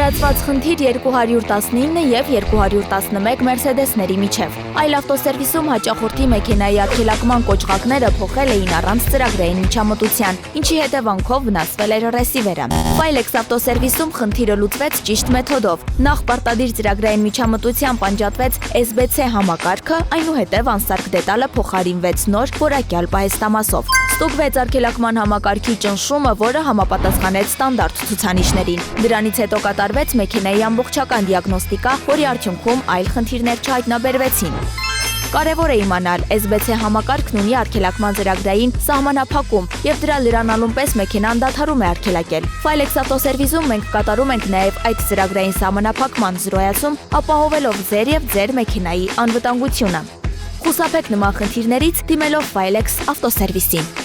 Տարածված խնդիր 219 և 211 Մերսեդեսների միջև։ Այլ ավտոսերվիսում հաճախորդի մեքենայի արգելակման կոճղակները փոխել էին առանց ծրագրային միջամտության, ինչի հետևանքով վնասվել էր ռեսիվերը։ Filex ավտոսերվիսում խնդիրը լուծվեց ճիշտ մեթոդով։ Նախ պարտադիր ծրագրային միջամտությամբ անջատվեց SBC համակարգը, այնուհետև անսարք դետալը փոխարինվեց նոր որակյալ պահեստամասով։ Ստուգվեց արգելակման համակարգի ճնշումը, որը համապատասխանեց ստանդարտ ցուցանիշներին։ Դրանից հետո կատարվեց մեքենայի ամբողջական դիագնոստիկա, որի արդյունքում այլ խնդիրներ չհայտնաբերվեցին։ Կարևոր է իմանալ, SBC համակարգն ունի արգելակման ծրագրային սահմանափակում և դրա լրանալուն պես մեքենան դադարում է արգելակել։ Filex ավտոսերվիսում մենք կատարում ենք նաև այդ ծրագրային սահմանափակման զրոյացում, ապահովելով ձեր և ձեր մեքենայի անվտանգությունը։ Խուսափեք նման խնդիրներից դիմելով Filex ավտոսերվիսին։